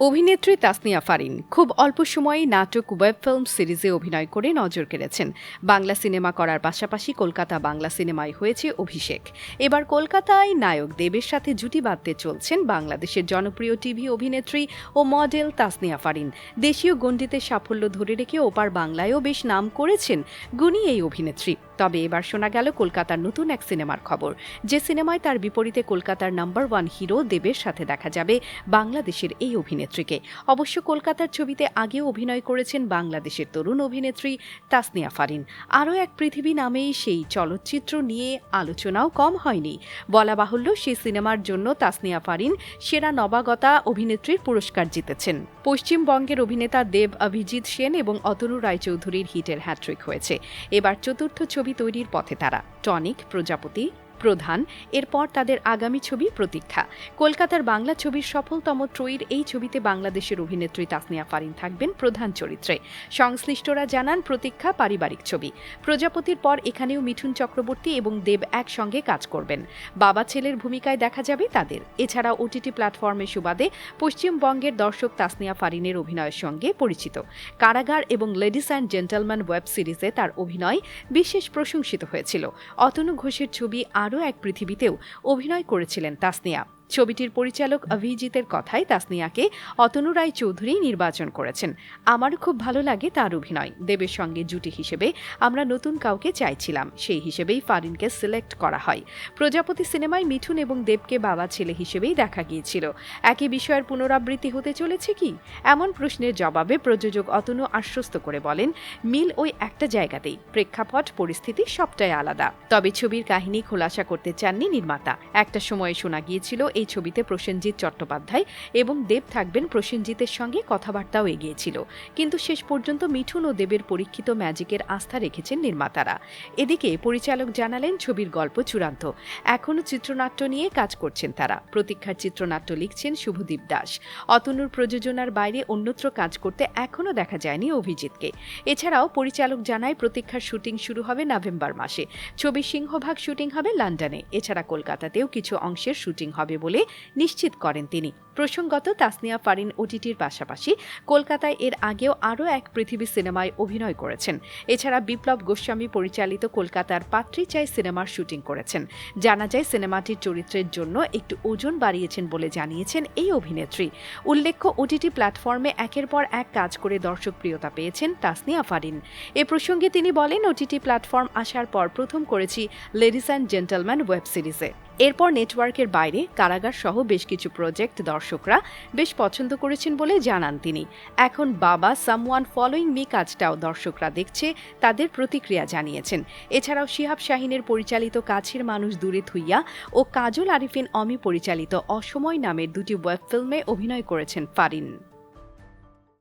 অভিনেত্রী তাসনিয়া ফারিন খুব অল্প সময়েই নাটক ওয়েব ফিল্ম সিরিজে অভিনয় করে নজর কেড়েছেন। বাংলা সিনেমা করার পাশাপাশি কলকাতা বাংলা সিনেমায় হয়েছে অভিষেক। এবার কলকাতায় নায়ক দেবের সাথে জুটি বাঁধতে চলছেন বাংলাদেশের জনপ্রিয় টিভি অভিনেত্রী ও মডেল তাসনিয়া ফারিন। দেশীয় গণ্ডিতে সাফল্য ধরে রেখে ওপার বাংলায়ও বেশ নাম করেছেন গুণী এই অভিনেত্রী। তবে এবার শোনা গেল কলকাতার নতুন এক সিনেমার খবর, যে সিনেমায় তার বিপরীতে কলকাতার নাম্বার 1 হিরো দেবের সাথে দেখা যাবে বাংলাদেশের এই অভিনেত্রীকে। অবশ্য কলকাতার ছবিতে আগেও অভিনয় করেছেন বাংলাদেশের তরুণ অভিনেত্রী তাসনিয়া ফারিন। আরও এক পৃথিবী নামেই সেই চলচ্চিত্র নিয়ে আলোচনাও কম হয়নি। বলা বাহুল্য, সেই সিনেমার জন্য তাসনিয়া ফারিন সেরা নবাগতা অভিনেত্রীর পুরস্কার জিতেছেন। পশ্চিমবঙ্গের অভিনেতা দেব অভিজিৎ সেন এবং অতনু রায়চৌধুরীর হিটের হ্যাট্রিক হয়েছে। এবার চতুর্থ ছবি তৈরির পথে তারা। টনিক, প্রজাপতি, প্রধান, এরপর তাদের আগামী ছবি প্রতীক্ষা। কলকাতার বাংলা ছবির সফলতম ত্রয়ীর এই ছবিতে বাংলাদেশের অভিনেত্রী তাসনিয়া ফারিন থাকবেন প্রধান চরিত্রে। সংশ্লিষ্টরা জানান, প্রতীক্ষা পারিবারিক ছবি। প্রজাপতির পর এখানেও মিঠুন চক্রবর্তী এবং দেব একসঙ্গে কাজ করবেন। বাবা ছেলের ভূমিকায় দেখা যাবে তাদের। এছাড়া ওটিটি প্ল্যাটফর্মে সুবাদে পশ্চিমবঙ্গের দর্শক তাসনিয়া ফারিনের অভিনয়ের সঙ্গে পরিচিত। কারাগার এবং লেডিস অ্যান্ড জেন্টলম্যান ওয়েব সিরিজে তার অভিনয় বিশেষ প্রশংসিত হয়েছিল। অতনু ঘোষের ছবি আরও এক পৃথিবীতেও অভিনয় করেছিলেন তাসনিয়া। ছবিটির পরিচালক অভিজিতের কথায় তাসনিয়াকে অতনু রায়চৌধুরী নির্বাচন করেছেন। আমারও খুব ভালো লাগে তার অভিনয়। দেবের সঙ্গে জুটি হিসেবে আমরা নতুন কাউকে চাইছিলাম, সেই হিসেবেই ফারিনকে সিলেক্ট করা হয়। প্রজাপতি সিনেমায় মিঠুন এবং দেবকে বাবা ছেলে হিসেবেই দেখা গিয়েছিল। একই বিষয়ের পুনরাবৃত্তি হতে চলেছে কি? এমন প্রশ্নের জবাবে প্রযোজক অতনু আশ্বস্ত করে বলেন, মিল ওই একটা জায়গাতেই, প্রেক্ষাপট পরিস্থিতি সবটাই আলাদা। তবে ছবির কাহিনী খোলাসা করতে চাননি নির্মাতা। একটা সময়ে শোনা গিয়েছিল এই ছবিতে প্রসেনজিৎ চট্টোপাধ্যায় এবং দেব থাকবেন। প্রসেনজিতের সঙ্গে কথাবার্তাও এগিয়েছিল, কিন্তু শেষ পর্যন্ত মিঠুন ও দেবের পরীক্ষিত ম্যাজিকের আস্থা রেখেছেন নির্মাতারা। এদিকে পরিচালক জানালেন, ছবির গল্প চূড়ান্ত, এখনও চিত্রনাট্য নিয়ে কাজ করছেন তারা। প্রতীক্ষার চিত্রনাট্য লিখছেন শুভদীপ দাস। অতনুর প্রযোজনার বাইরে অন্যত্র কাজ করতে এখনও দেখা যায়নি অভিজিৎকে। এছাড়াও পরিচালক জানায়, প্রতীক্ষার শুটিং শুরু হবে নভেম্বর মাসে। ছবির সিংহভাগ শুটিং হবে লন্ডনে। এছাড়া কলকাতাতেও কিছু অংশের শুটিং হবে বলে নিশ্চিত করেন তিনি। প্রসঙ্গত, তাসনিয়া ফারিন ওটিটির পাশাপাশি কলকাতায় এর আগেও আরও এক পৃথিবী সিনেমায় অভিনয় করেছেন। এছাড়া বিপ্লব গোস্বামী পরিচালিত কলকাতার পাত্রী চাই সিনেমার শুটিং করেছেন। জানা যায়, সিনেমাটির চরিত্রের জন্য একটু ওজন বাড়িয়েছেন বলে জানিয়েছেন এই অভিনেত্রী। উল্লেখ্য, ওটিটি প্ল্যাটফর্মে একের পর এক কাজ করে দর্শকপ্রিয়তা পেয়েছেন তাসনিয়া ফারিন। এ প্রসঙ্গে তিনি বলেন, ওটিটি প্ল্যাটফর্ম আসার পর প্রথম করেছি লেডিস অ্যান্ড জেন্টলম্যান ওয়েব সিরিজে। এরপর নেটওয়ার্কের বাইরে কারাগার সহ বেশ কিছু প্রজেক্ট দর্শকরা বেশ পছন্দ করেছেন বলে জানান তিনি। এখন বাবা সামওয়ান ফলোইং মি কাজটাও দর্শকরা দেখছে, তাদের প্রতিক্রিয়া জানিয়েছেন। এছাড়াও শিহাব শাহিনের পরিচালিত কাছের মানুষ দূরে থুইয়া ও কাজল আরিফিন অমি পরিচালিত অসময় নামের দুটি ওয়েব ফিল্মে অভিনয় করেছেন ফারিন।